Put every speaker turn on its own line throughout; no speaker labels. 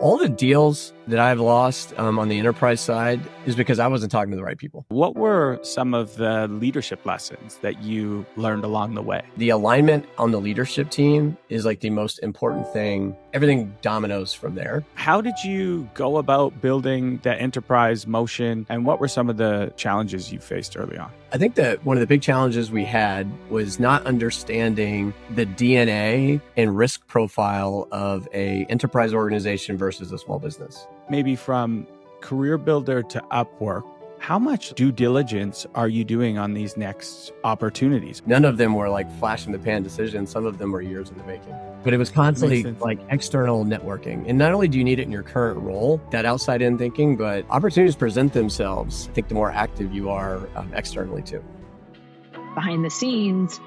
All the deals that I've lost on the enterprise side is because I wasn't talking to the right people.
What were some of the leadership lessons that you learned along the way?
The alignment on the leadership team is like the most important thing. Everything dominoes from there.
How did you go about building that enterprise motion, and what were some of the challenges you faced early on?
I think that one of the big challenges we had was not understanding the DNA and risk profile of a enterprise organization versus a small business.
Maybe from CareerBuilder to Upwork, how much due diligence are you doing on these next opportunities?
None of them were like flash in the pan decisions. Some of them were years in the making. But it was constantly like external networking. And not only do you need it in your current role, that outside in thinking, but opportunities present themselves. I think the more active you are externally too.
Behind the scenes,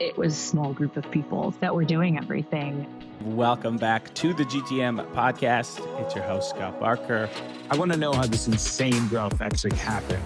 it was a small group of people that were doing everything.
Welcome back to the GTM podcast. It's your host, Scott Barker.
I want to know how this insane growth actually happened.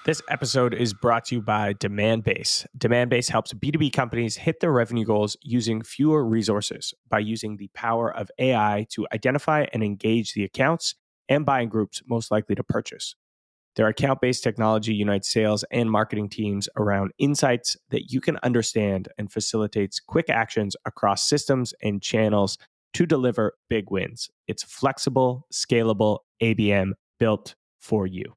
This episode is brought to you by Demandbase. Demandbase helps B2B companies hit their revenue goals using fewer resources by using the power of AI to identify and engage the accounts and buying groups most likely to purchase. Their account-based technology unites sales and marketing teams around insights that you can understand and facilitates quick actions across systems and channels to deliver big wins. It's flexible, scalable ABM built for you.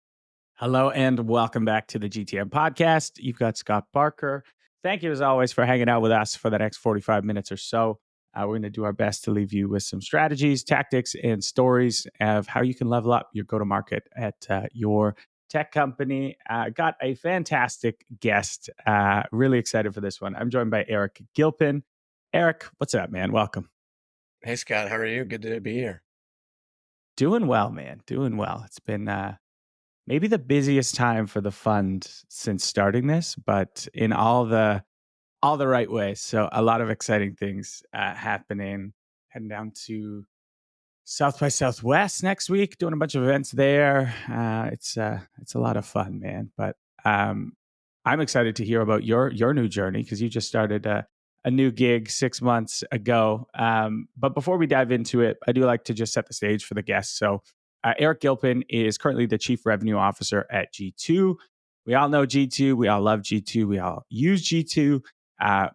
Hello and welcome back to the GTM podcast. You've got Scott Barker. Thank you as always for hanging out with us for the next 45 minutes or so. We're going to do our best to leave you with some strategies, tactics, and stories of how you can level up your go-to-market at your tech company. Got a fantastic guest. Really excited for this one. I'm joined by Eric Gilpin. Eric, what's up, man? Welcome.
Hey, Scott. How are you? Good to be here.
Doing well, man. Doing well. It's been maybe the busiest time for the fund since starting this, but in all the right ways. So a lot of exciting things happening. Heading down to South by Southwest next week, doing a bunch of events there. It's a lot of fun, man. But I'm excited to hear about your new journey because you just started a new gig 6 months ago. But before we dive into it, I do like to just set the stage for the guests. So Eric Gilpin is currently the Chief Revenue Officer at G2. We all know G2. We all love G2. We all use G2.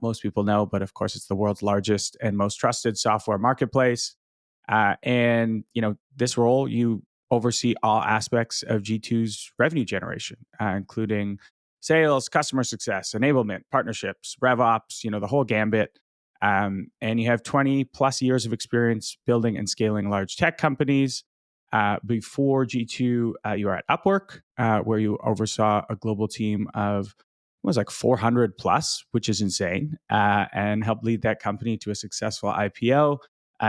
Most people know, but of course, it's the world's largest and most trusted software marketplace. And this role, you oversee all aspects of G2's revenue generation, including sales, customer success, enablement, partnerships, RevOps, the whole gambit. And you have 20 plus years of experience building and scaling large tech companies. Before G2, you were at Upwork, where you oversaw a global team of, it was like 400 plus, which is insane, and helped lead that company to a successful IPO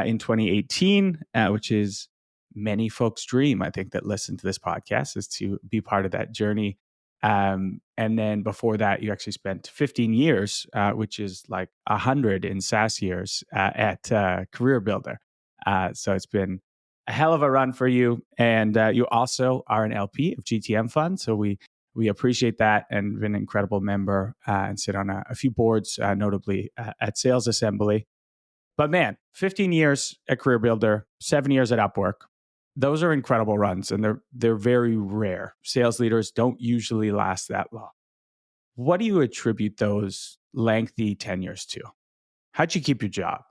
in 2018, which is many folks' dream, I think, that listen to this podcast, is to be part of that journey. And then before that, you actually spent 15 years, which is like 100 in SaaS years at CareerBuilder. So it's been a hell of a run for you. And you also are an LP of GTM Fund. So we appreciate that and been an incredible member and sit on a few boards, notably at Sales Assembly. But man, 15 years at CareerBuilder, 7 years at Upwork. Those are incredible runs and they're very rare. Sales leaders don't usually last that long. What do you attribute those lengthy tenures to? How'd you keep your job?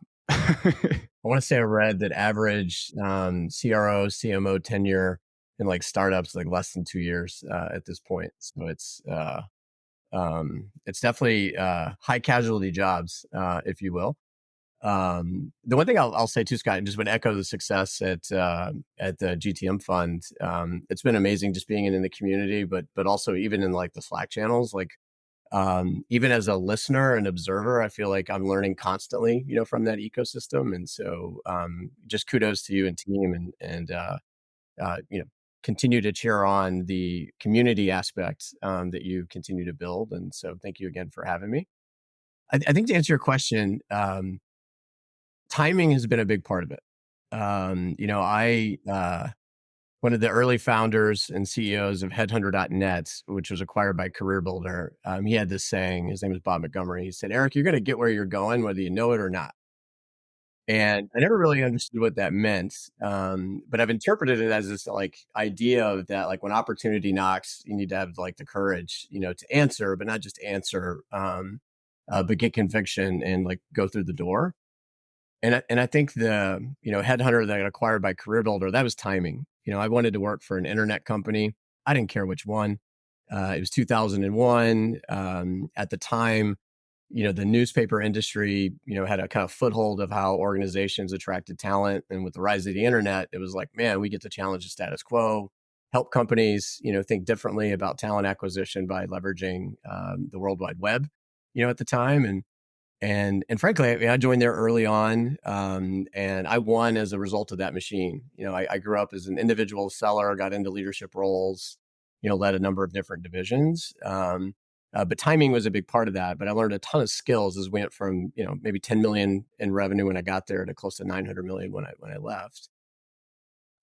I want to say I read that average CRO, CMO tenure in like startups like less than 2 years at this point. So it's definitely high casualty jobs, if you will. The one thing I'll say too, Scott, and just would echo the success at the GTM Fund. It's been amazing just being in the community, but also even in like the Slack channels, like. Even as a listener and observer, I feel like I'm learning constantly, from that ecosystem. And so, just kudos to you and team and continue to cheer on the community aspect, that you continue to build. And so thank you again for having me. I think to answer your question, timing has been a big part of it. One of the early founders and CEOs of Headhunter.net, which was acquired by CareerBuilder, he had this saying. His name was Bob Montgomery. He said, "Eric, you're going to get where you're going, whether you know it or not." And I never really understood what that meant, but I've interpreted it as this like idea of that, like when opportunity knocks, you need to have like the courage, to answer, but not just answer, but get conviction and like go through the door. And I think the headhunter that got acquired by CareerBuilder, that was timing. I wanted to work for an internet company. I didn't care which one. It was 2001. At the time, the newspaper industry, had a kind of foothold of how organizations attracted talent. And with the rise of the internet, it was like, man, we get to challenge the status quo, help companies, think differently about talent acquisition by leveraging the World Wide Web, at the time. And frankly, I mean, I joined there early on, and I won as a result of that machine. I grew up as an individual seller, got into leadership roles, led a number of different divisions. But timing was a big part of that. But I learned a ton of skills as we went from maybe 10 million in revenue when I got there to close to 900 million when I left.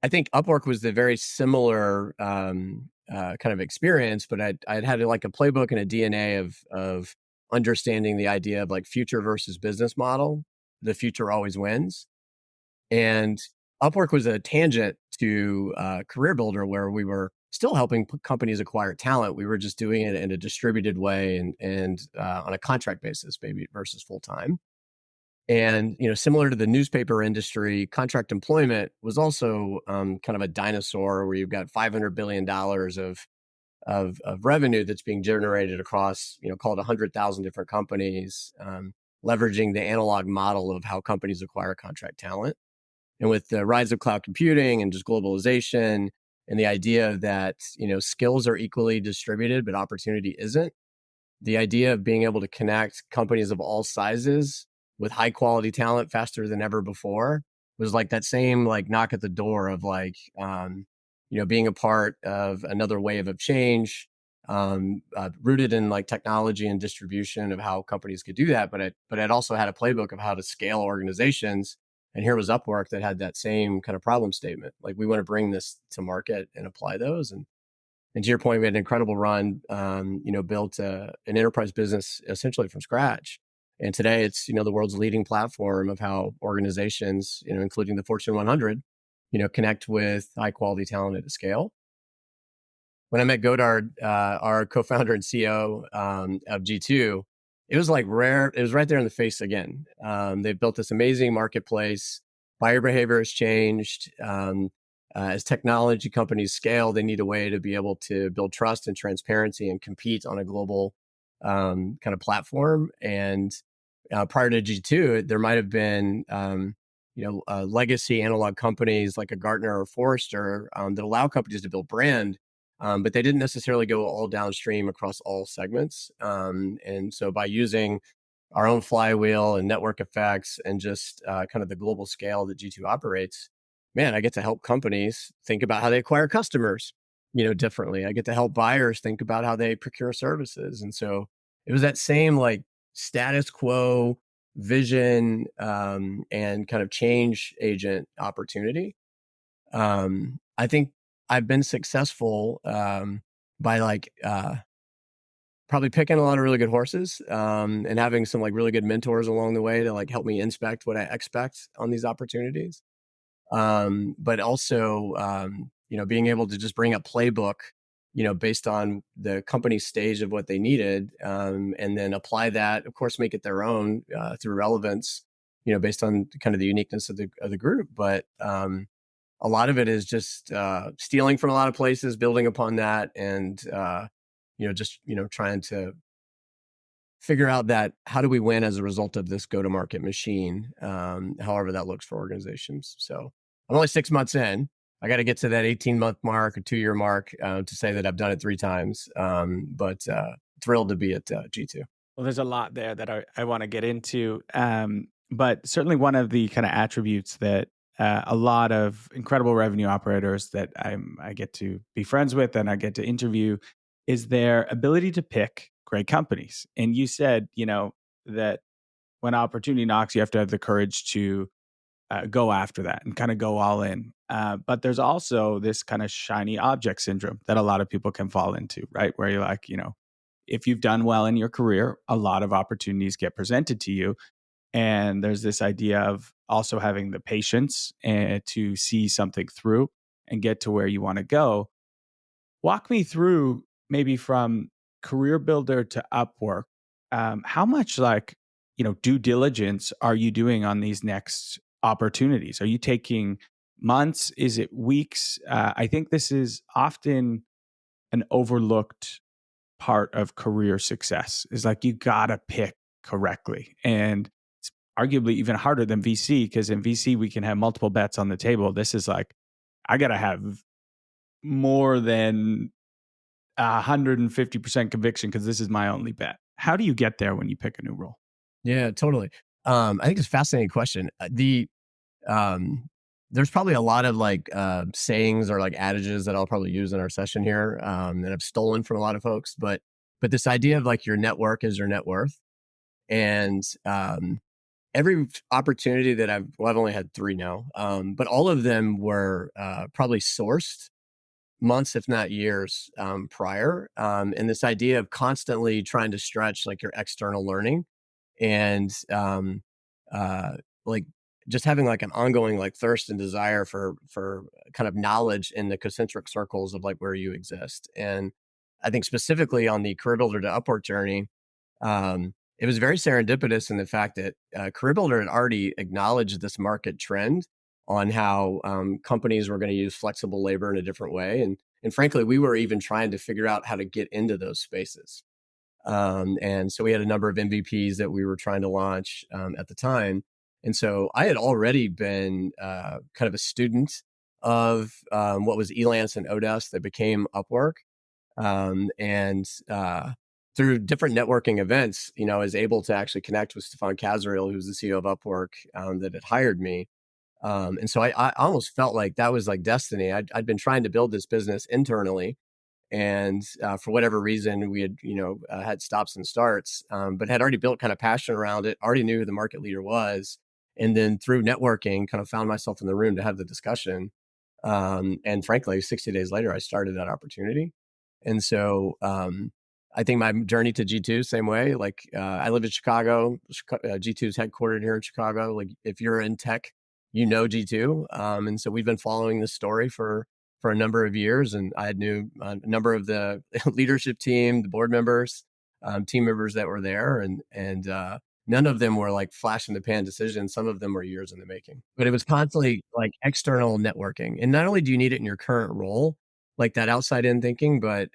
I think Upwork was the very similar kind of experience, but I'd had like a playbook and a DNA of understanding the idea of like future versus business model. The future always wins. And Upwork was a tangent to CareerBuilder, where we were still helping companies acquire talent. We were just doing it in a distributed way and on a contract basis, maybe versus full time. And similar to the newspaper industry, contract employment was also kind of a dinosaur where you've got $500 billion of revenue that's being generated across, call it 100,000 different companies, leveraging the analog model of how companies acquire contract talent. And with the rise of cloud computing and just globalization and the idea that, skills are equally distributed, but opportunity isn't, the idea of being able to connect companies of all sizes with high quality talent faster than ever before was like that same like knock at the door of like, being a part of another wave of change, rooted in like technology and distribution of how companies could do that. But it also had a playbook of how to scale organizations. And here was Upwork that had that same kind of problem statement. Like, we want to bring this to market and apply those. And to your point, we had an incredible run, built an enterprise business essentially from scratch. And today it's, the world's leading platform of how organizations, including the Fortune 100, connect with high quality talent at a scale. When I met Godard, our co-founder and CEO of G2, it was like rare. It was right there in the face again. They've built this amazing marketplace. Buyer behavior has changed. As technology companies scale, they need a way to be able to build trust and transparency and compete on a global kind of platform. And prior to G2, there might have been legacy analog companies like a Gartner or Forrester that allow companies to build brand, but they didn't necessarily go all downstream across all segments. And so by using our own flywheel and network effects and just kind of the global scale that G2 operates, man, I get to help companies think about how they acquire customers, differently. I get to help buyers think about how they procure services. And so it was that same like status quo vision and kind of change agent opportunity. I think I've been successful by like probably picking a lot of really good horses and having some like really good mentors along the way to like help me inspect what I expect on these opportunities. But also, being able to just bring a playbook, based on the company stage of what they needed, and then apply that, of course, make it their own through relevance, based on kind of the uniqueness of the group. But a lot of it is just stealing from a lot of places, building upon that, and just trying to figure out that how do we win as a result of this go-to-market machine, however that looks for organizations. So I'm only 6 months in. I got to get to that 18-month mark or 2-year mark to say that I've done it 3 times. But thrilled to be at G2.
Well, there's a lot there that I want to get into. But certainly one of the kind of attributes that a lot of incredible revenue operators that I get to be friends with and I get to interview is their ability to pick great companies. And you said, that when opportunity knocks, you have to have the courage to go after that and kind of go all in. But there's also this kind of shiny object syndrome that a lot of people can fall into, right? Where you're like, if you've done well in your career, a lot of opportunities get presented to you. And there's this idea of also having the patience to see something through and get to where you want to go. Walk me through maybe from CareerBuilder to Upwork. How much due diligence are you doing on these next opportunities? Are you taking months? Is it weeks? I think this is often an overlooked part of career success is like you gotta pick correctly. And it's arguably even harder than VC because in VC we can have multiple bets on the table. This is like, I gotta have more than 150% conviction because this is my only bet. How do you get there when you pick a new role?
Yeah, totally. I think it's a fascinating question. There's probably a lot of sayings or like adages that I'll probably use in our session here that I've stolen from a lot of folks. But this idea of like your network is your net worth, and every opportunity that I've only had 3 now, but all of them were probably sourced months, if not years, prior. And this idea of constantly trying to stretch like your external learning and uh, like just having like an ongoing like thirst and desire for kind of knowledge in the concentric circles of like where you exist. And I think specifically on the career builder to Upwork journey, it was very serendipitous in the fact that career builder had already acknowledged this market trend on how companies were going to use flexible labor in a different way. And frankly, we were even trying to figure out how to get into those spaces. And so we had a number of MVPs that we were trying to launch at the time. And so I had already been kind of a student of what was Elance and Odesk that became Upwork. And through different networking events, I was able to actually connect with Stefan Kazariel, who's the CEO of Upwork, that had hired me. And so I almost felt like that was like destiny. I'd been trying to build this business internally, and for whatever reason, we had had stops and starts, but had already built kind of passion around it. Already knew who the market leader was, and then through networking, kind of found myself in the room to have the discussion. And frankly, 60 days later, I started that opportunity. And so I think my journey to G2, same way. Like I live in Chicago. G2 is headquartered here in Chicago. Like if you're in tech, G2. And so we've been following this story for a number of years. And I knew a number of the leadership team, the board members, team members that were there. And none of them were like flash in the pan decisions. Some of them were years in the making. But it was constantly like external networking. And not only do you need it in your current role, like that outside in thinking, but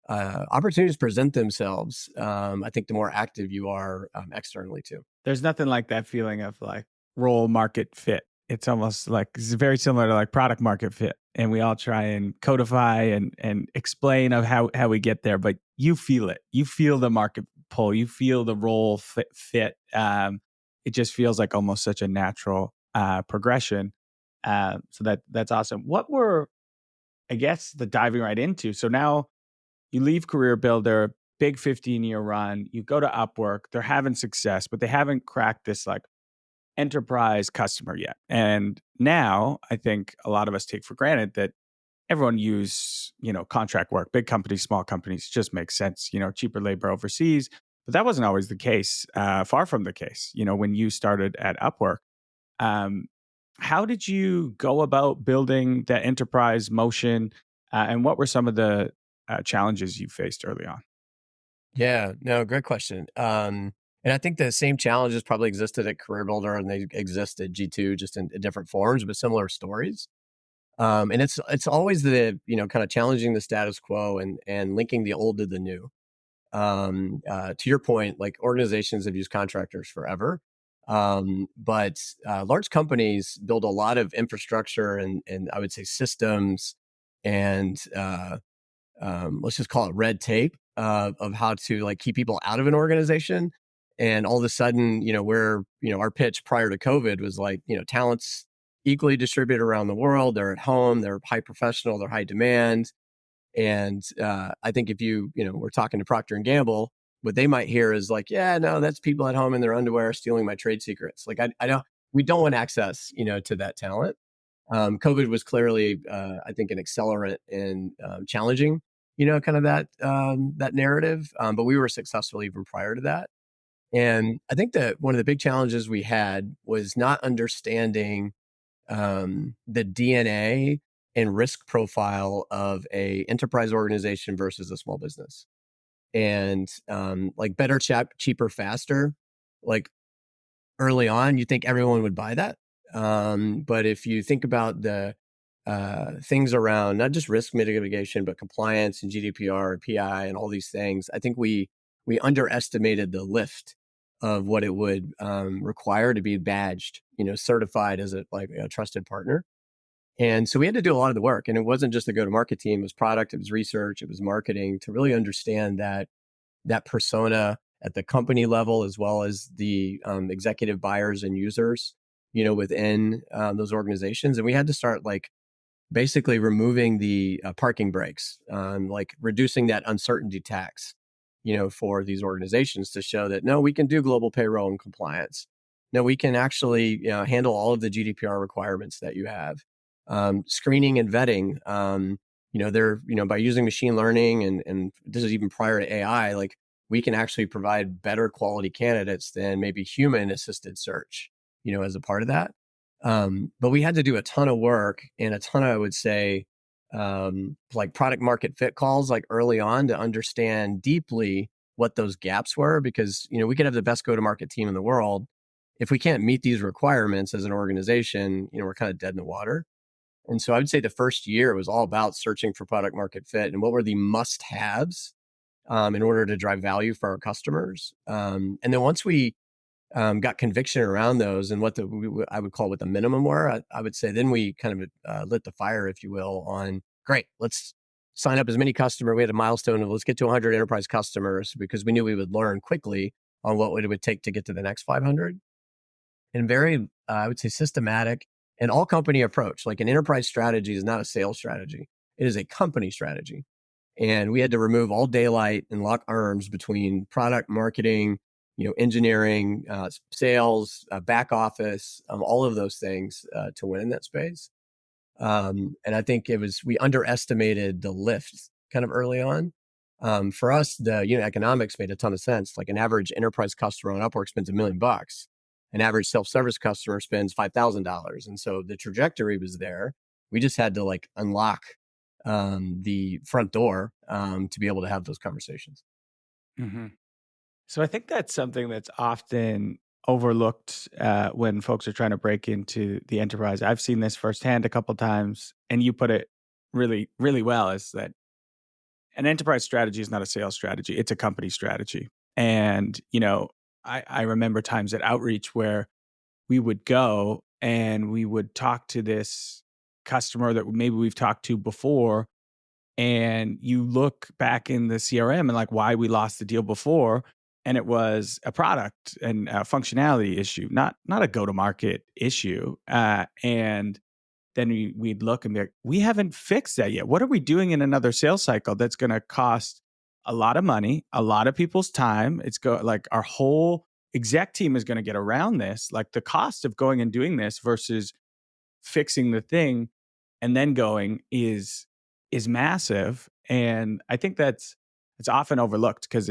opportunities present themselves. I think the more active you are externally too.
There's nothing like that feeling of like role market fit. It's almost like it's very similar to like product market fit. And we all try and codify and explain of how we get there, but you feel it. You feel the market pull. You feel the role fit. It just feels like almost such a natural progression. So that's awesome. What were, I guess, the diving right into? So now you leave Career Builder, big 15-year run. You go to Upwork. They're having success, but they haven't cracked this like enterprise customer yet. And now I think a lot of us take for granted that everyone use, contract work, big companies, small companies, just makes sense, cheaper labor overseas. But that wasn't always the case, far from the case, when you started at Upwork. Um, how did you go about building that enterprise motion? And what were some of the challenges you faced early on?
Yeah, no, great question. And I think the same challenges probably existed at CareerBuilder and they exist at G2 just in different forms, but similar stories. And it's always the, kind of challenging the status quo and linking the old to the new. To your point, like organizations have used contractors forever. But large companies build a lot of infrastructure and I would say systems and let's just call it red tape of how to like keep people out of an organization. And all of a sudden, our pitch prior to COVID was like, talent's equally distributed around the world. They're at home, they're high professional, they're high demand. And I think if we're talking to Procter and Gamble, what they might hear is like, yeah, no, that's people at home in their underwear stealing my trade secrets. Like, I don't, we don't want access, to that talent. COVID was clearly, I think, an accelerant in challenging, kind of that narrative. But we were successful even prior to that. And I think that one of the big challenges we had was not understanding the DNA and risk profile of a enterprise organization versus a small business. And like better, cheaper, faster, like early on, you think everyone would buy that. But if you think about the things around not just risk mitigation, but compliance and GDPR and PI and all these things, I think we underestimated the lift of what it would require to be badged, certified as a trusted partner. And so we had to do a lot of the work. And it wasn't just the go-to-market team; it was product, it was research, it was marketing to really understand that persona at the company level, as well as the executive buyers and users, within those organizations. And we had to start basically removing the parking brakes, like reducing that uncertainty tax, for these organizations to show that, no, we can do global payroll and compliance. No, we can actually handle all of the GDPR requirements that you have. Screening and vetting, they're, by using machine learning and this is even prior to AI, like we can actually provide better quality candidates than maybe human assisted search, as a part of that. But we had to do a ton of work and a ton of, I would say, like product market fit calls like early on to understand deeply what those gaps were, because, we could have the best go-to-market team in the world. If we can't meet these requirements as an organization, we're kind of dead in the water. And so I would say the first year was all about searching for product market fit and what were the must-haves in order to drive value for our customers. And then once we got conviction around those and what I would call what the minimum were, I would say then we kind of lit the fire, if you will, on great, let's sign up as many customers. We had a milestone of let's get to 100 enterprise customers because we knew we would learn quickly on what it would take to get to the next 500. And very, I would say, systematic and all company approach. Like an enterprise strategy is not a sales strategy. It is a company strategy. And we had to remove all daylight and lock arms between product marketing, engineering, sales, back office, all of those things to win in that space. And I think we underestimated the lift kind of early on. For us, the unit economics made a ton of sense. Like an average enterprise customer on Upwork spends $1 million. An average self-service customer spends $5,000. And so the trajectory was there. We just had to unlock the front door to be able to have those conversations.
Mm-hmm. So I think that's something that's often overlooked when folks are trying to break into the enterprise. I've seen this firsthand a couple times, and you put it really, really well, is that an enterprise strategy is not a sales strategy. It's a company strategy. And, I remember times at Outreach where we would go and we would talk to this customer that maybe we've talked to before, and you look back in the CRM and why we lost the deal before, and it was a product and a functionality issue, not a go-to-market issue. And then we'd look and be like, we haven't fixed that yet. What are we doing in another sales cycle that's going to cost a lot of money, a lot of people's time? It's our whole exec team is going to get around this. Like the cost of going and doing this versus fixing the thing and then going is massive. And I think it's often overlooked because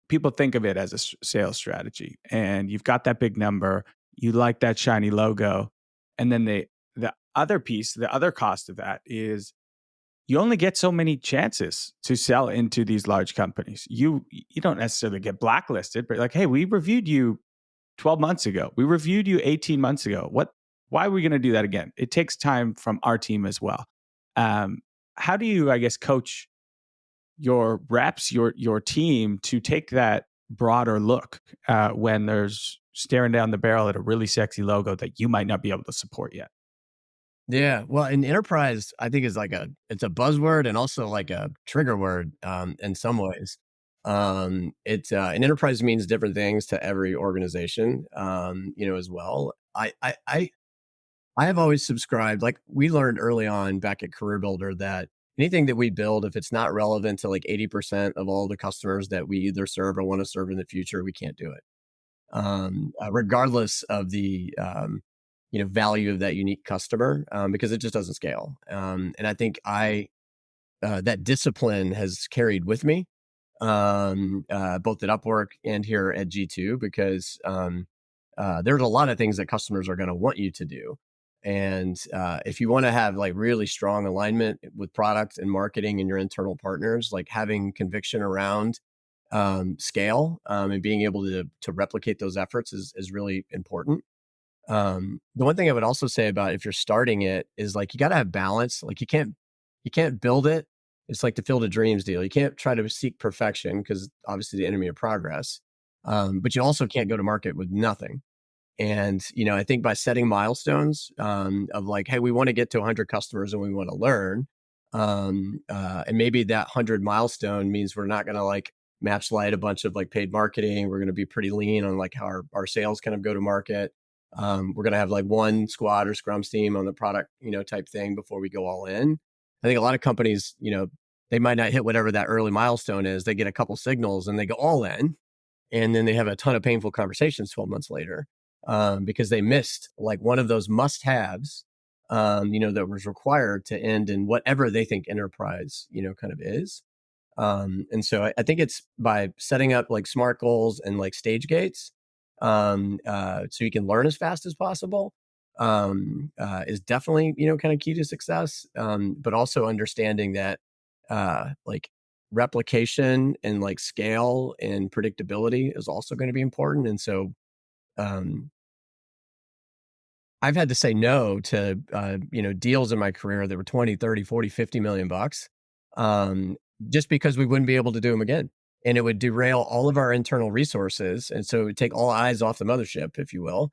people think of it as a sales strategy, and you've got that big number, you like that shiny logo, and then the other piece, the other cost of that is you only get so many chances to sell into these large companies. You don't necessarily get blacklisted, but hey, we reviewed you 12 months ago. We reviewed you 18 months ago. Why are we going to do that again? It takes time from our team as well. How do you, I guess, coach your reps, your team to take that broader look when there's staring down the barrel at a really sexy logo that you might not be able to support yet?
Yeah, well, in enterprise, I think is it's a buzzword and also like a trigger word in some ways. It's an enterprise means different things to every organization, as well. I have always subscribed, like we learned early on back at CareerBuilder, that anything that we build, if it's not relevant to 80% of all the customers that we either serve or want to serve in the future, we can't do it. regardless of the value of that unique customer, because it just doesn't scale. And I think that discipline has carried with me, both at Upwork and here at G2, because there's a lot of things that customers are going to want you to do. And if you want to have like really strong alignment with product and marketing and your internal partners, like having conviction around scale and being able to replicate those efforts is really important. The one thing I would also say about if you're starting it is like, you got to have balance. Like you can't build it. It's like the Field of Dreams deal. You can't try to seek perfection, because obviously the enemy of progress. But you also can't go to market with nothing. And, I think by setting milestones of like, hey, we want to get to 100 customers and we want to learn. And maybe that 100 milestone means we're not going to like match light a bunch of like paid marketing. We're going to be pretty lean on like how our sales kind of go to market. We're going to have like one squad or scrum team on the product, type thing before we go all in. I think a lot of companies, they might not hit whatever that early milestone is. They get a couple signals and they go all in. And then they have a ton of painful conversations 12 months later, because they missed like one of those must-haves, that was required to end in whatever they think enterprise, kind of is. And so I think it's by setting up like smart goals and like stage gates, so you can learn as fast as possible, is definitely, kind of key to success. But also understanding that, like replication and like scale and predictability is also going to be important. And so, um, I've had to say no to, deals in my career that were 20, 30, 40, 50 million bucks, um, just because we wouldn't be able to do them again. And it would derail all of our internal resources. And so it would take all eyes off the mothership, if you will.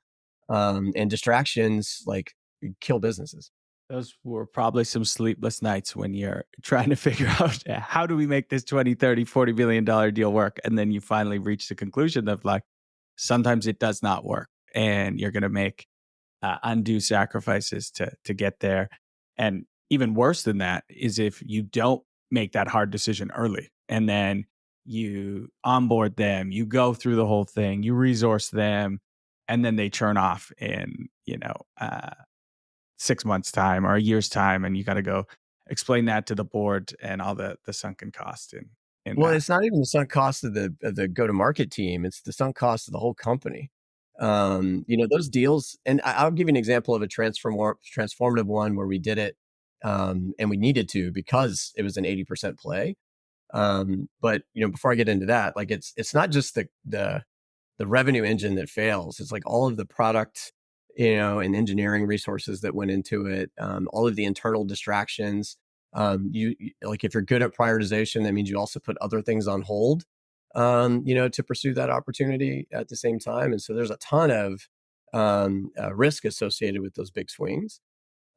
And distractions like kill businesses.
Those were probably some sleepless nights when you're trying to figure out how do we make this 20, 30, $40 billion deal work? And then you finally reach the conclusion of like, sometimes it does not work and you're going to make undue sacrifices to get there. And even worse than that is if you don't make that hard decision early and then you onboard them, you go through the whole thing, you resource them, and then they churn off in, 6 months time or a year's time. And you got to go explain that to the board and all the sunken cost in
Well,
that.
it's not even the sunk cost of the go-to-market team. It's the sunk cost of the whole company. Those deals, and I'll give you an example of a transformative one where we did it, and we needed to because it was an 80% play. But before I get into that, like it's not just the revenue engine that fails. It's like all of the product, and engineering resources that went into it, all of the internal distractions. Like if you're good at prioritization, that means you also put other things on hold, to pursue that opportunity at the same time. And so there's a ton of risk associated with those big swings.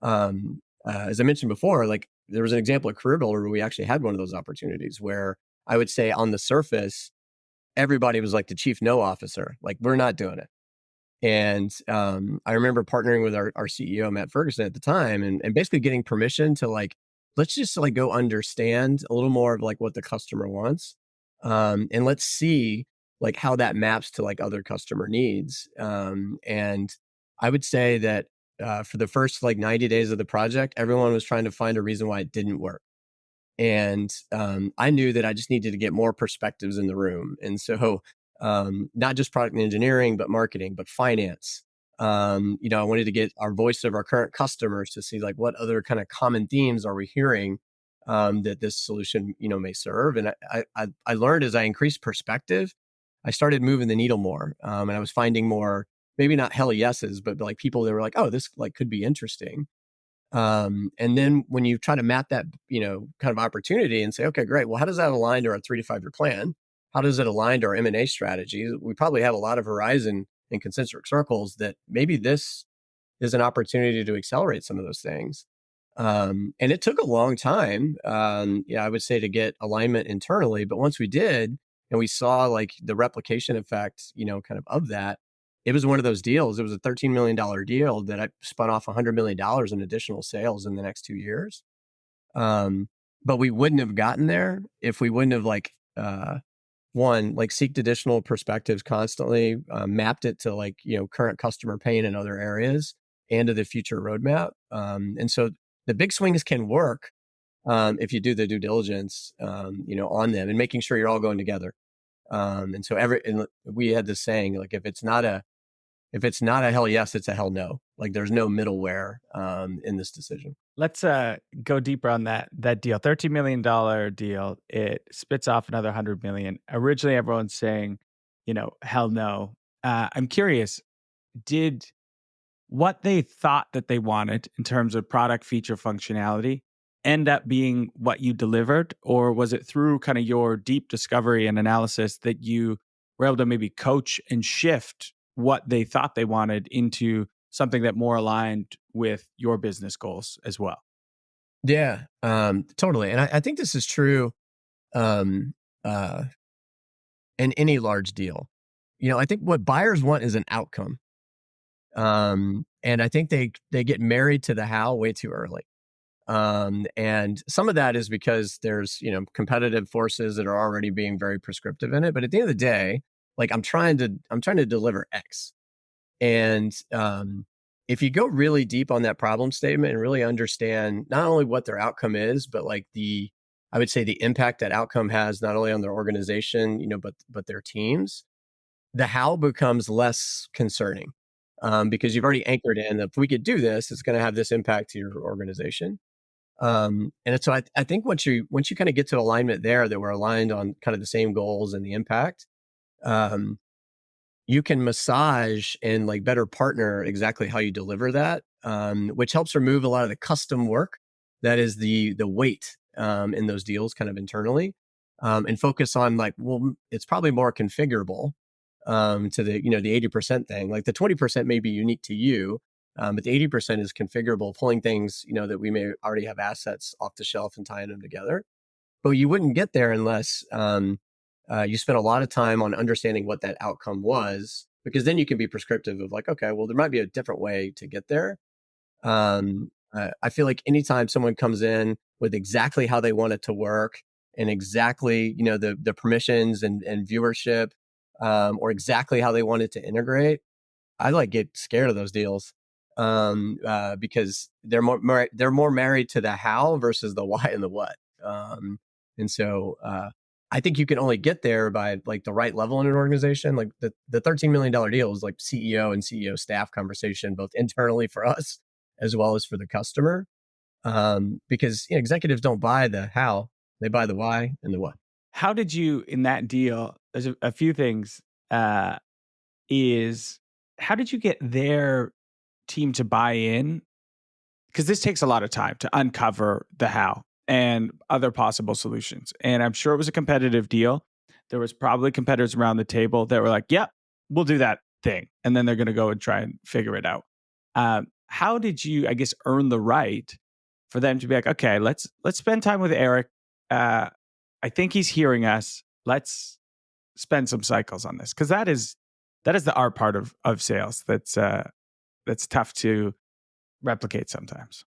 As I mentioned before, like there was an example of CareerBuilder where we actually had one of those opportunities where I would say on the surface, everybody was like the chief no officer, like we're not doing it. And I remember partnering with our CEO, Matt Ferguson at the time, and basically getting permission to like, let's just like go understand a little more of like what the customer wants. And let's see like how that maps to like other customer needs. And I would say that for the first like 90 days of the project, everyone was trying to find a reason why it didn't work. And I knew that I just needed to get more perspectives in the room. And so not just product and engineering, but marketing, but finance. I wanted to get our voice of our current customers to see like what other kind of common themes are we hearing that this solution, may serve. And I learned as I increased perspective, I started moving the needle more. And I was finding more, maybe not hell yeses, but like people that were like, oh, this like could be interesting. And then when you try to map that, kind of opportunity and say, okay, great. Well, how does that align to our 3 to 5 year plan? How does it align to our M&A strategy? We probably have a lot of horizon and concentric circles that maybe this is an opportunity to accelerate some of those things. And it took a long time, I would say, to get alignment internally. But once we did, and we saw like the replication effect, kind of that, it was one of those deals. It was a $13 million deal that I spun off $100 million in additional sales in the next 2 years. But we wouldn't have gotten there if we wouldn't have like one, like seeked additional perspectives constantly, mapped it to like, current customer pain in other areas and to the future roadmap. And so the big swings can work if you do the due diligence, on them and making sure you're all going together. And so and we had this saying, like, if it's not a hell yes, it's a hell no. Like there's no middleware in this decision.
Let's go deeper on that deal. $13 million deal. It spits off another 100 million. Originally, everyone's saying, hell no. I'm curious, did what they thought that they wanted in terms of product feature functionality end up being what you delivered? Or was it through kind of your deep discovery and analysis that you were able to maybe coach and shift what they thought they wanted into something that more aligned with your business goals as well?
Yeah, totally. And I think this is true um, uh, in any large deal. I think what buyers want is an outcome. And I think they get married to the how way too early. And some of that is because there's, competitive forces that are already being very prescriptive in it. But at the end of the day, like I'm trying to deliver X. And if you go really deep on that problem statement and really understand not only what their outcome is, but like I would say the impact that outcome has not only on their organization, but their teams, the how becomes less concerning because you've already anchored in. If we could do this, it's going to have this impact to your organization. And so I think once you kind of get to alignment there, that we're aligned on kind of the same goals and the impact, um, you can massage and like better partner exactly how you deliver that, which helps remove a lot of the custom work that is the weight in those deals kind of internally, and focus on like, well, it's probably more configurable to the the 80% thing. Like the 20% may be unique to you, but the 80% is configurable, pulling things that we may already have assets off the shelf and tying them together. But you wouldn't get there unless you spent a lot of time on understanding what that outcome was, because then you can be prescriptive of like, okay, well, there might be a different way to get there. I feel like anytime someone comes in with exactly how they want it to work and exactly, the permissions and viewership, or exactly how they want it to integrate, I like get scared of those deals because they're more married to the how versus the why and the what. And so I think you can only get there by like the right level in an organization. Like the $13 million deal is like CEO and CEO staff conversation, both internally for us as well as for the customer. Because executives don't buy the how, they buy the why and the what.
How did you, in that deal, there's a few things, is how did you get their team to buy in? Because this takes a lot of time to uncover the how and other possible solutions. And I'm sure it was a competitive deal. There was probably competitors around the table that were like, yep, we'll do that thing. And then they're going to go and try and figure it out. How did you, I guess, earn the right for them to be like, okay, let's spend time with Eric. I think he's hearing us. Let's spend some cycles on this, because that is the art part of sales. That's tough to replicate sometimes.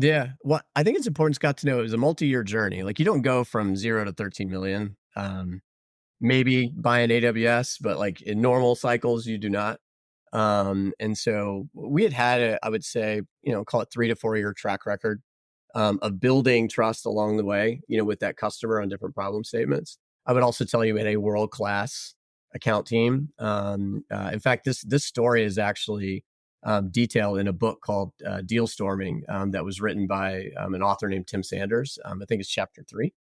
Yeah. Well, I think it's important, Scott, to know it was a multi-year journey. Like you don't go from 0 to 13 million. Maybe buy an AWS, but like in normal cycles, you do not. And so we had I would say, call it 3 to 4 year track record of building trust along the way, with that customer on different problem statements. I would also tell you we had a world-class account team. In fact, this story is actually detailed in a book called Deal Storming that was written by an author named Tim Sanders. I think it's chapter 3.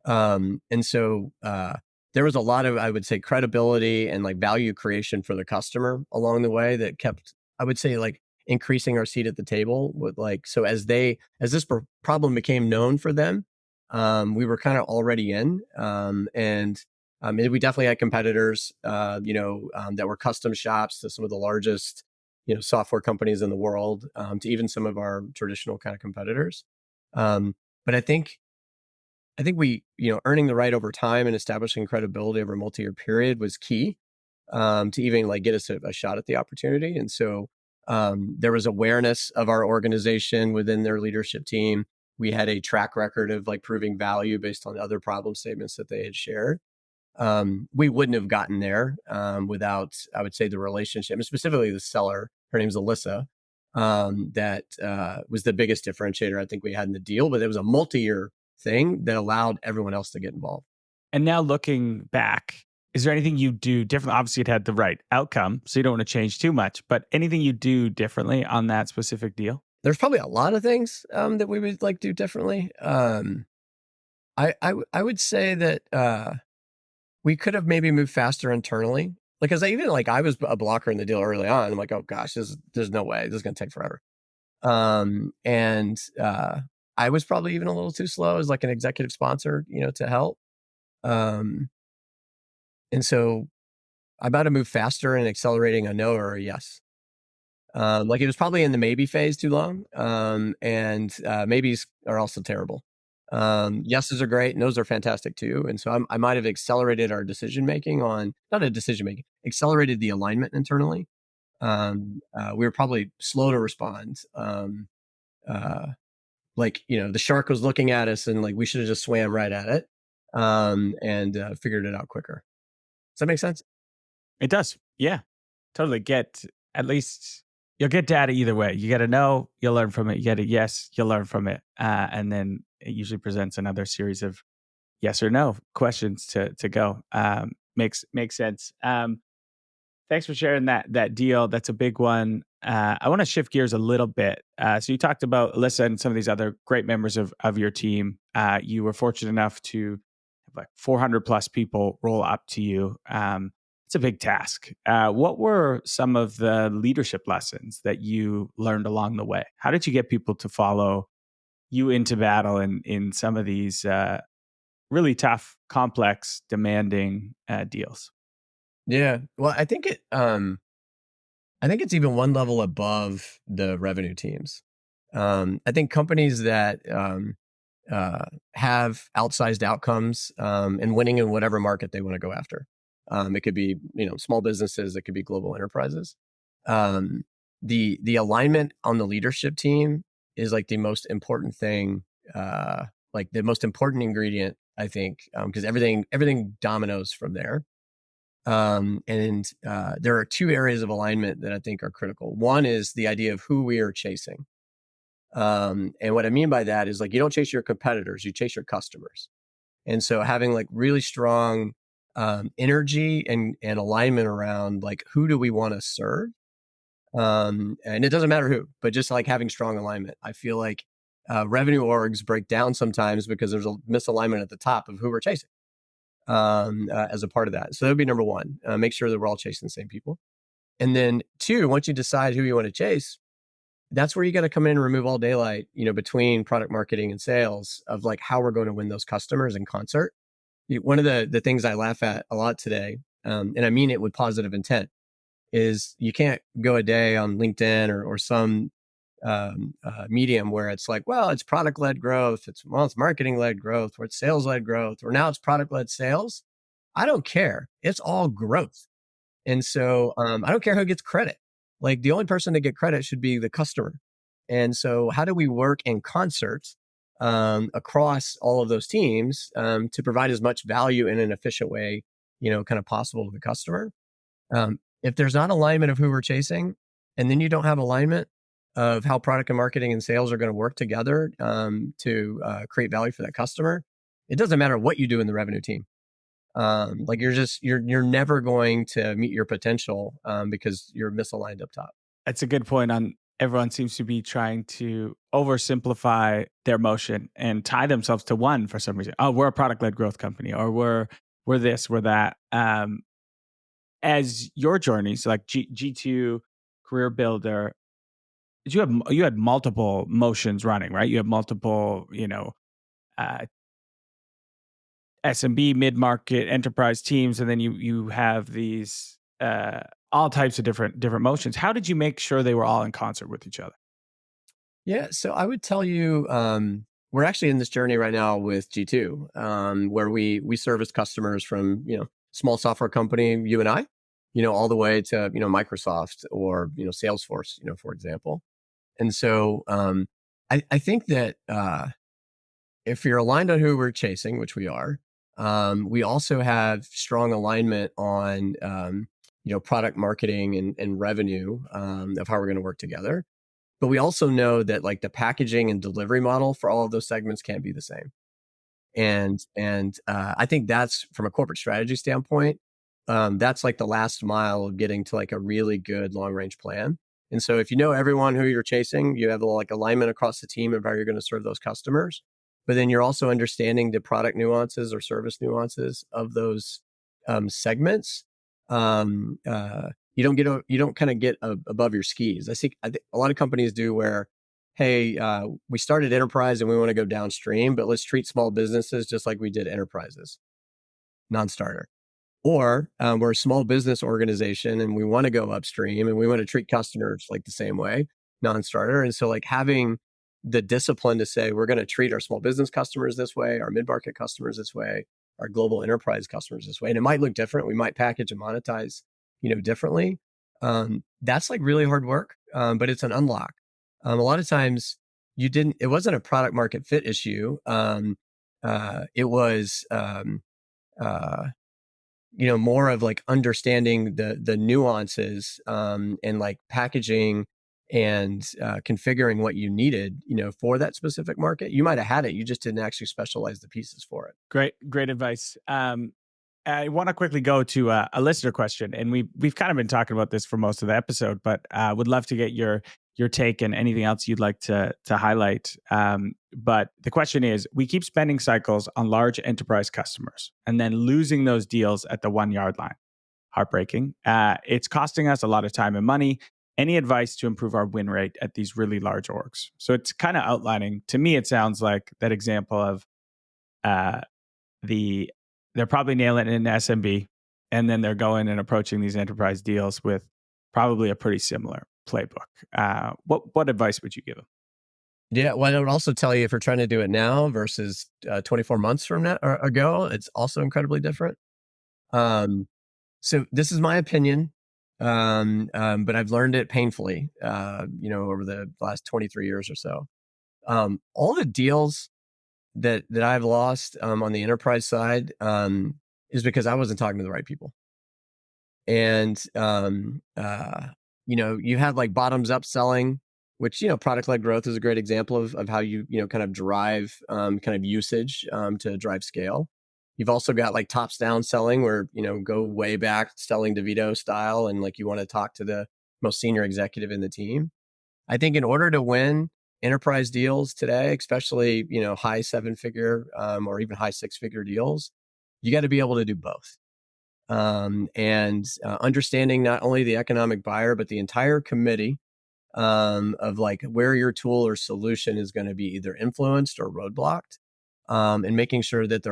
And so there was a lot of, I would say, credibility and like value creation for the customer along the way that kept, I would say, like increasing our seat at the table with like, so as this problem became known for them, we were kind of already in, and we definitely had competitors, that were custom shops to some of the largest, software companies in the world, to even some of our traditional kind of competitors. But I think we, earning the right over time and establishing credibility over a multi-year period was key to even like get us a shot at the opportunity. And so there was awareness of our organization within their leadership team. We had a track record of like proving value based on other problem statements that they had shared. We wouldn't have gotten there without, I would say, the relationship, and specifically the seller. Her name's Alyssa. That was the biggest differentiator I think we had in the deal, but it was a multi-year thing that allowed everyone else to get involved.
And now looking back, is there anything you do differently? Obviously, it had the right outcome, so you don't want to change too much, but anything you do differently on that specific deal?
There's probably a lot of things that we would like do differently. I would say that we could have maybe moved faster internally. Because I was a blocker in the deal early on. I'm like, oh gosh, there's no way. This is going to take forever. And I was probably even a little too slow as like an executive sponsor, to help. And so I about to move faster in accelerating a no or a yes. Like it was probably in the maybe phase too long. And maybes are also terrible. Yeses are great. No's are fantastic too. And so I might have accelerated our accelerated the alignment internally. We were probably slow to respond. The shark was looking at us and like we should have just swam right at it and figured it out quicker. Does that make sense?
It does. Yeah, totally. At least you'll get data either way. You get a no, you'll learn from it. You get a yes, you'll learn from it. And then it usually presents another series of yes or no questions to go. Makes sense. Thanks for sharing that deal. That's a big one. I want to shift gears a little bit. So you talked about Alyssa and some of these other great members of your team. You were fortunate enough to have like 400 plus people roll up to you. It's a big task. What were some of the leadership lessons that you learned along the way? How did you get people to follow you into battle in some of these really tough, complex, demanding deals?
Yeah. Well, I think it's even one level above the revenue teams. I think companies that have outsized outcomes and winning in whatever market they want to go after. It could be small businesses, it could be global enterprises. The alignment on the leadership team is like the most important thing, like the most important ingredient, I think, because everything dominoes from there. There are two areas of alignment that I think are critical. One is the idea of who we are chasing. And what I mean by that is like, you don't chase your competitors, you chase your customers. And so having like really strong energy and alignment around like, who do we want to serve? And it doesn't matter who, but just like having strong alignment. I feel like revenue orgs break down sometimes because there's a misalignment at the top of who we're chasing as a part of that. So that would be number one, make sure that we're all chasing the same people. And then two, once you decide who you want to chase, that's where you got to come in and remove all daylight, between product marketing and sales of like how we're going to win those customers in concert. One of the things I laugh at a lot today, and I mean it with positive intent, is you can't go a day on LinkedIn or some medium where it's like, well, it's product-led growth, it's marketing-led growth, or it's sales-led growth, or now it's product-led sales. I don't care. It's all growth. And so I don't care who gets credit. Like the only person to get credit should be the customer. And so how do we work in concert across all of those teams to provide as much value in an efficient way, kind of possible to the customer? If there's not alignment of who we're chasing, and then you don't have alignment of how product and marketing and sales are going to work together to create value for that customer, it doesn't matter what you do in the revenue team. Like you're never going to meet your potential because you're misaligned up top.
That's a good point. Everyone seems to be trying to oversimplify their motion and tie themselves to one for some reason. Oh, we're a product-led growth company, or we're this, we're that. As your journeys, like G2, CareerBuilder, you had multiple motions running, right? You have multiple, uh, SMB, mid-market, enterprise teams, and then you have these all types of different motions. How did you make sure they were all in concert with each other?
Yeah, so I would tell you, we're actually in this journey right now with G2, where we service customers from small software company, you and I, all the way to Microsoft or Salesforce, for example. And so I think that if you're aligned on who we're chasing, which we are, We also have strong alignment on, product marketing and revenue, of how we're going to work together. But we also know that like the packaging and delivery model for all of those segments can't be the same. And I think that's from a corporate strategy standpoint, that's like the last mile of getting to like a really good long range plan. And so if you know everyone who you're chasing, you have like alignment across the team of how you're going to serve those customers. But then you're also understanding the product nuances or service nuances of those segments. You don't kind of get above your skis. I think a lot of companies do where, hey, we started enterprise and we want to go downstream, but let's treat small businesses just like we did enterprises, non-starter. Or we're a small business organization and we want to go upstream and we want to treat customers like the same way, non-starter. And so like having the discipline to say, we're going to treat our small business customers this way, our mid-market customers this way, our global enterprise customers this way. And it might look different. We might package and monetize, differently. That's like really hard work, but it's an unlock. A lot of times it wasn't a product market fit issue. It was, more of like understanding the nuances, and like packaging and configuring what you needed, for that specific market. You might have had it, you just didn't actually specialize the pieces for it.
Great advice. I want to quickly go to a listener question, and we've kind of been talking about this for most of the episode, but would love to get your take and anything else you'd like to highlight. But the question is, we keep spending cycles on large enterprise customers and then losing those deals at the 1 yard line. Heartbreaking. It's costing us a lot of time and money. Any advice to improve our win rate at these really large orgs? So it's kind of outlining, to me, it sounds like that example of they're probably nailing it in SMB, and then they're going and approaching these enterprise deals with probably a pretty similar playbook. What advice would you give them?
Yeah, well, I would also tell you if you're trying to do it now versus 24 months from now or ago, it's also incredibly different. So this is my opinion, but I've learned it painfully, over the last 23 years or so. All the deals that I've lost on the enterprise side is because I wasn't talking to the right people. And you had like bottoms up selling, which product led growth is a great example of how you kind of drive kind of usage to drive scale. You've also got like tops down selling where go way back selling DeVito style and like you want to talk to the most senior executive in the team. I think in order to win enterprise deals today, especially high 7-figure or even high 6-figure deals, you got to be able to do both. And understanding not only the economic buyer but the entire committee of like where your tool or solution is going to be either influenced or roadblocked, and making sure that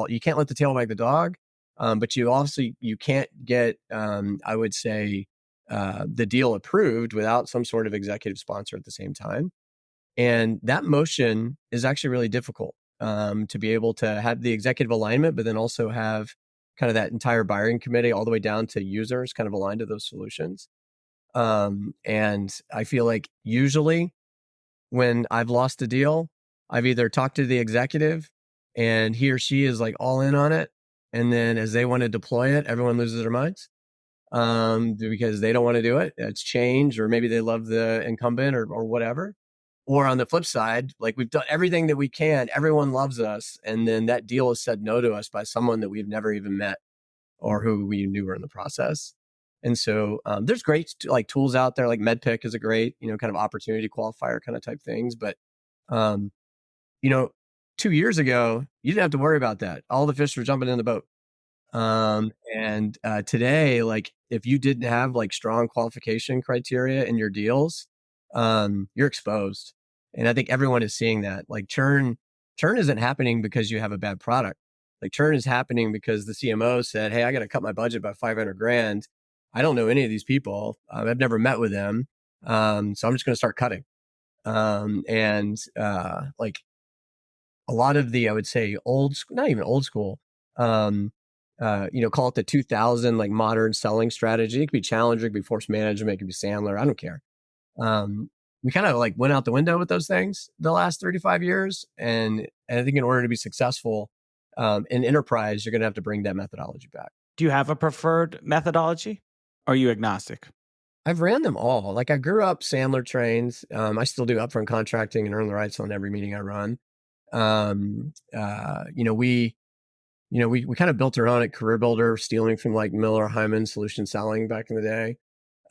you can't let the tail wag the dog, but you can't get I would say the deal approved without some sort of executive sponsor at the same time. And that motion is actually really difficult, to be able to have the executive alignment, but then also have kind of that entire buying committee all the way down to users kind of aligned to those solutions. And I feel like usually when I've lost a deal, I've either talked to the executive and he or she is like all in on it. And then as they want to deploy it, everyone loses their minds, because they don't want to do it. It's change, or maybe they love the incumbent or whatever. Or on the flip side, like we've done everything that we can, everyone loves us. And then that deal is said no to us by someone that we've never even met or who we knew were in the process. And so there's great like tools out there, like MedPick is a great, kind of opportunity qualifier kind of type things. But, 2 years ago, you didn't have to worry about that. All the fish were jumping in the boat. And today, like if you didn't have like strong qualification criteria in your deals, you're exposed. And I think everyone is seeing that. Like churn isn't happening because you have a bad product. Like churn is happening because the CMO said, "Hey, I got to cut my budget by 500 grand. I don't know any of these people. I've never met with them. So I'm just going to start cutting." Like a lot of the, I would say not even old school, call it the 2000 like modern selling strategy. It could be Challenger, it could be Force Management, it could be Sandler. I don't care. We kind of like went out the window with those things the last 35 years. And I think in order to be successful, In enterprise, you're going to have to bring that methodology back.
Do you have a preferred methodology? Or are you agnostic?
I've ran them all. Like I grew up Sandler trains. I still do upfront contracting and earn the rights on every meeting I run. We kind of built our own at CareerBuilder, stealing from like Miller Hyman solution selling back in the day.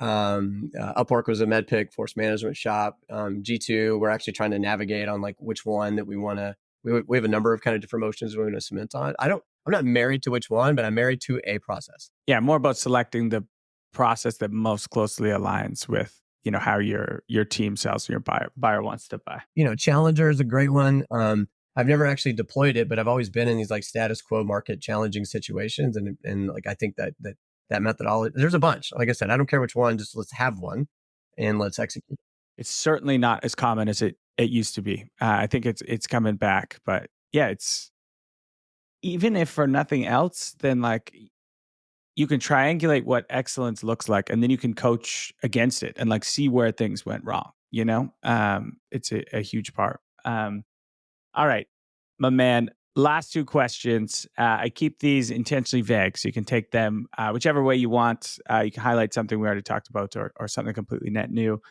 Upwork was a MedPick force management shop. G2, we're actually trying to navigate on like which one that we want to. We have a number of kind of different motions we want to cement on. I'm not married to which one, but I'm married to a process.
Yeah, more about selecting the process that most closely aligns with how your team sells and your buyer wants to buy.
Challenger is a great one. I've never actually deployed it, but I've always been in these like status quo market challenging situations, and like I think that methodology. There's a bunch. Like I said, I don't care which one. Just let's have one, and let's execute.
It's certainly not as common as it used to be. I think it's coming back, but yeah, it's even if for nothing else, then like you can triangulate what excellence looks like, and then you can coach against it and like see where things went wrong. It's a huge part. All right, my man. Last two questions. I keep these intentionally vague, so you can take them whichever way you want. You can highlight something we already talked about, or something completely net new.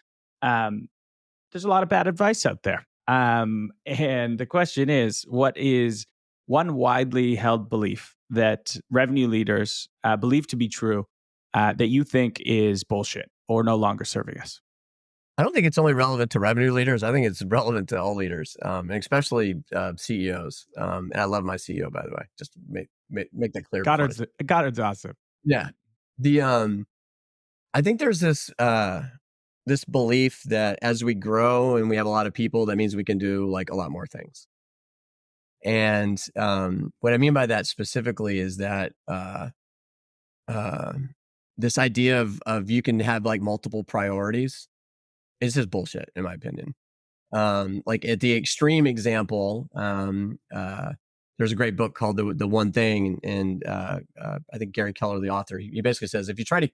There's a lot of bad advice out there, and the question is, what is one widely held belief that revenue leaders believe to be true that you think is bullshit or no longer serving us?
I don't think it's only relevant to revenue leaders. I think it's relevant to all leaders, and especially CEOs. And I love my CEO, by the way. Just to make that clear.
Goddard's awesome.
Yeah. I think there's this belief that as we grow and we have a lot of people, that means we can do like a lot more things. And what I mean by that specifically is that this idea of you can have like multiple priorities is just bullshit, in my opinion. Like at the extreme example, there's a great book called The One Thing, and I think Gary Keller, the author, he basically says if you try to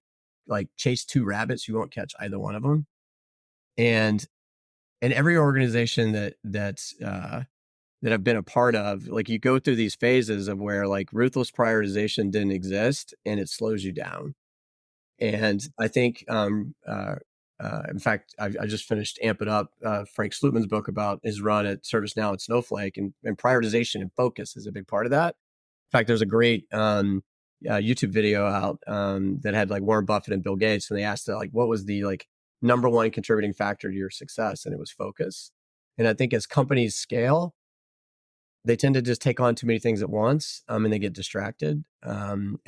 like chase two rabbits, you won't catch either one of them. And in every organization that I've been a part of, like you go through these phases of where like ruthless prioritization didn't exist, and it slows you down. And I think, in fact, I just finished Amp It Up, Frank Slootman's book about his run at ServiceNow and Snowflake, and prioritization and focus is a big part of that. In fact, there's a great YouTube video out that had like Warren Buffett and Bill Gates, and they asked like, what was the like number one contributing factor to your success, and it was focus. And I think as companies scale, they tend to just take on too many things at once, and they get distracted. And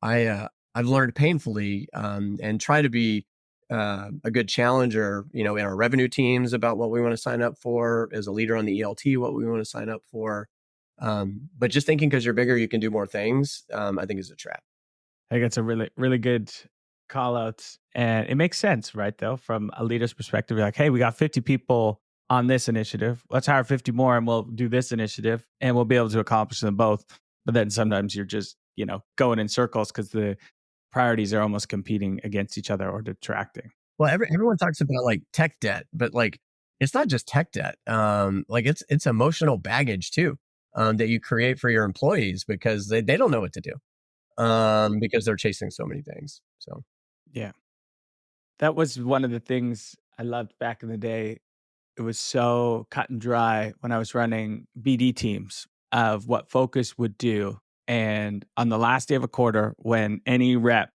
I've learned painfully, and try to be a good challenger, in our revenue teams about what we want to sign up for, as a leader on the ELT, what we want to sign up for. But just thinking because you're bigger, you can do more things, I think is a trap.
I think it's a really, really good call out. And it makes sense, right? Though, from a leader's perspective, you're like, hey, we got 50 people on this initiative. Let's hire 50 more and we'll do this initiative and we'll be able to accomplish them both. But then sometimes you're just, going in circles because the priorities are almost competing against each other or detracting.
Well, everyone talks about like tech debt, but like it's not just tech debt. Like it's emotional baggage too, that you create for your employees because they don't know what to do, because they're chasing so many things. So
yeah, that was one of the things I loved back in the day. It was so cut and dry when I was running BD teams of what focus would do. And on the last day of a quarter, when any rep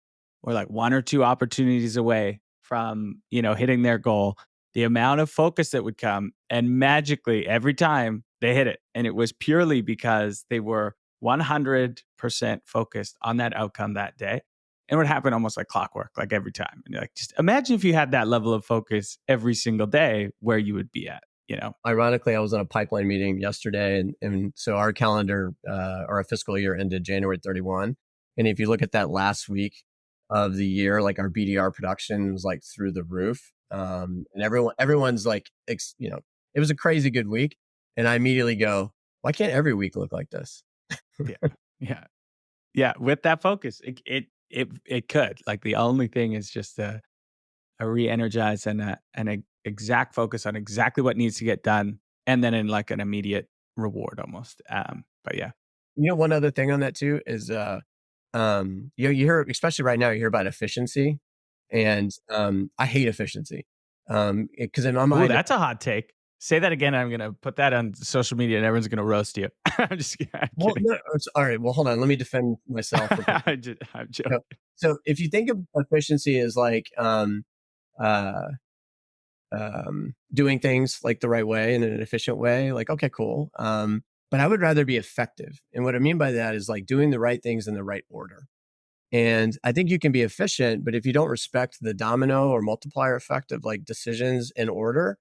were like one or two opportunities away from, hitting their goal, the amount of focus that would come, and magically every time they hit it. And it was purely because they were 100% focused on that outcome that day. And it would happen almost like clockwork, like every time. And you're like, just imagine if you had that level of focus every single day, where you would be at,
Ironically, I was on a pipeline meeting yesterday, and so our calendar, our fiscal year ended January 31. And if you look at that last week of the year, like our BDR production was like through the roof. And everyone's like, it was a crazy good week. And I immediately go, why can't every week look like this?
Yeah. With that focus, it could. Like the only thing is just a re-energize and a exact focus on exactly what needs to get done, and then in like an immediate reward almost. But yeah,
one other thing on that too is, you hear, especially right now, you hear about efficiency, and I hate efficiency, because in my
Ooh,
mind,
that's a hot take. Say that again. I'm gonna put that on social media, and everyone's gonna roast you. I'm
well,
kidding.
no, all right, well, hold on, let me defend myself real quick.
I'm joking.
So if you think of efficiency as like uh, doing things like the right way and in an efficient way, like, okay, cool. But I would rather be effective. And what I mean by that is like doing the right things in the right order. And I think you can be efficient, but if you don't respect the domino or multiplier effect of like decisions in order,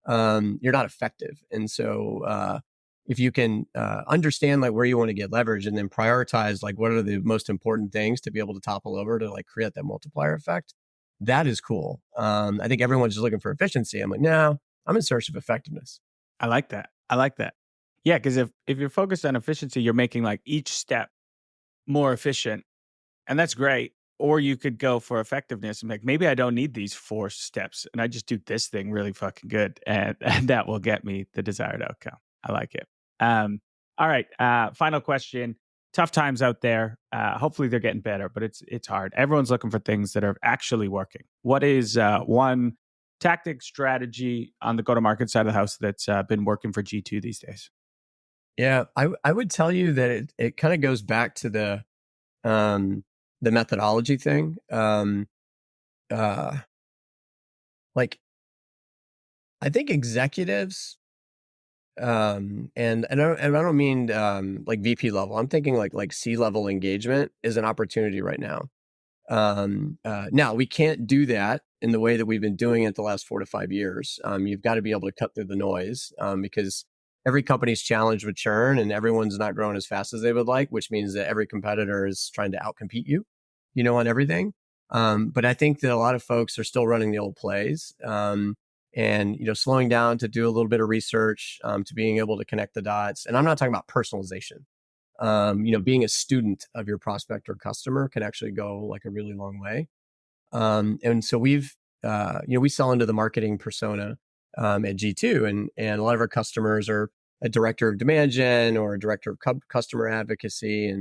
you're not effective. And so, if you can understand like where you want to get leverage and then prioritize like what are the most important things to be able to topple over to like create that multiplier effect, that is cool. I think everyone's just looking for efficiency. I'm like, no, I'm in search of effectiveness.
I like that. I like that. Yeah, because if you're focused on efficiency, you're making like each step more efficient, and that's great. Or you could go for effectiveness and like maybe I don't need these 4 steps, and I just do this thing really fucking good, and that will get me the desired outcome. I like it. Um, all right. Final question. Tough times out there. Hopefully they're getting better, but it's hard. Everyone's looking for things that are actually working. What is one tactic strategy on the go-to-market side of the house that's been working for G2 these days?
Yeah, I would tell you that it kind of goes back to um, the methodology thing. Uh, like I think executives, and I don't mean like VP level. I'm thinking like C level engagement is an opportunity right now. Now we can't do that in the way that we've been doing it the last 4 to 5 years. You've got to be able to cut through the noise, because every company's challenged with churn and everyone's not growing as fast as they would like, which means that every competitor is trying to outcompete you, on everything. But I think that a lot of folks are still running the old plays, and slowing down to do a little bit of research, to being able to connect the dots. And I'm not talking about personalization. Being a student of your prospect or customer can actually go like a really long way. And so we sell into the marketing persona at G2, and a lot of our customers are a director of demand gen or a director of customer advocacy,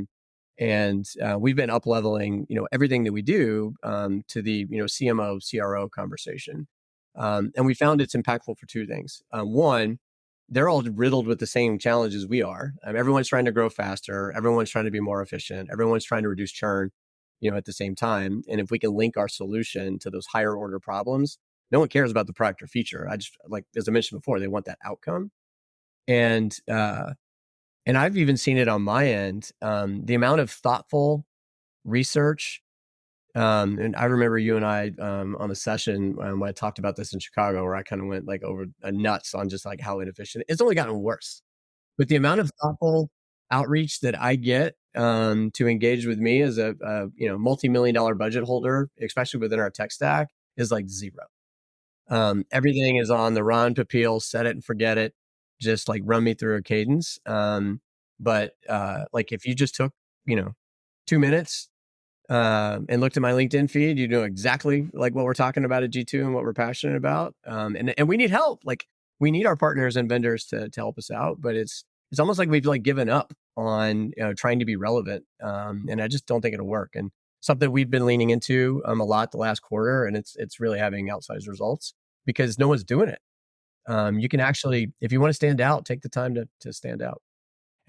and we've been up leveling everything that we do to the CMO CRO conversation, and we found it's impactful for 2 things. One, they're all riddled with the same challenges we are. Everyone's trying to grow faster. Everyone's trying to be more efficient. Everyone's trying to reduce churn, at the same time. And if we can link our solution to those higher order problems, no one cares about the product or feature. I just, like, as I mentioned before, they want that outcome. And I've even seen it on my end. The amount of thoughtful research. And I remember you and I on a session when I talked about this in Chicago, where I kind of went like over nuts on just like how inefficient it's only gotten worse. But the amount of thoughtful outreach that I get to engage with me as a multi-million-dollar budget holder, especially within our tech stack, is like zero. Everything is on the Ron Popeil, set it and forget it, just like run me through a cadence. But like if you just took 2 minutes and looked at my LinkedIn feed, you know exactly like what we're talking about at G2 and what we're passionate about. And we need help. Like we need our partners and vendors to help us out, but it's almost like we've like given up on trying to be relevant. And I just don't think it'll work. And something we've been leaning into a lot the last quarter, and it's really having outsized results because no one's doing it. You can actually, if you want to stand out, take the time to stand out.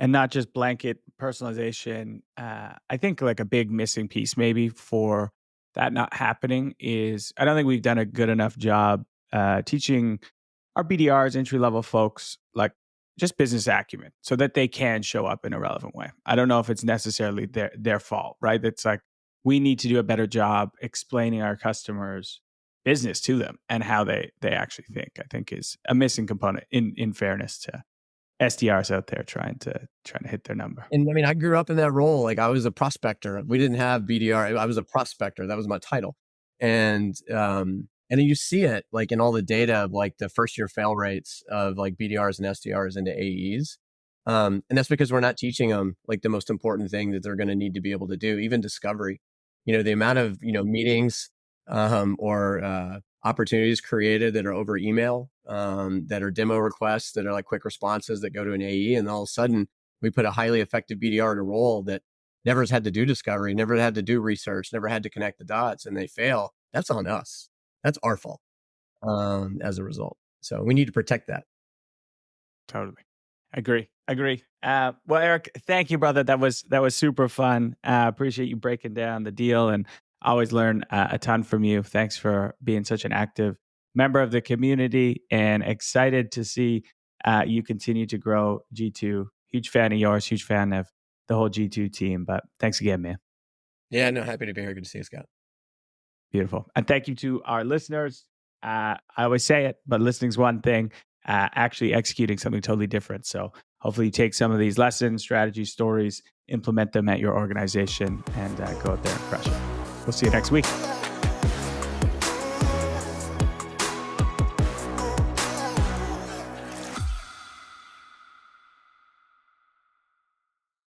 And not just blanket personalization. I think like a big missing piece maybe for that not happening is I don't think we've done a good enough job teaching our BDRs, entry level folks, like just business acumen so that they can show up in a relevant way. I don't know if it's necessarily their fault, right? It's like we need to do a better job explaining our customers business to them and how they actually think. I think is a missing component in fairness to SDRs out there trying to hit their number.
And I mean, I grew up in that role. Like I was a prospector. We didn't have BDR. I was a prospector. That was my title. And then you see it like in all the data of like the first year fail rates of like BDRs and SDRs into AEs. And that's because we're not teaching them like the most important thing that they're going to need to be able to do, even discovery. The amount of, meetings or opportunities created that are over email, that are demo requests, that are like quick responses that go to an AE. And all of a sudden, We put a highly effective BDR in a role that never has had to do discovery, never had to do research, never had to connect the dots, and they fail. That's on us. That's our fault as a result. So we need to protect that.
Totally. Agree. Well, Eric, thank you, brother. That was super fun. Appreciate you breaking down the deal, and always learn a ton from you. Thanks for being such an active member of the community, and excited to see you continue to grow G2. Huge fan of yours, huge fan of the whole G2 team. But thanks again, man.
Yeah, no, happy to be here. Good to see you, Scott.
Beautiful. And thank you to our listeners. I always say it, but listening's one thing, actually executing something totally different. So hopefully you take some of these lessons, strategies, stories, implement them at your organization, and go out there and crush it. We'll see you next week.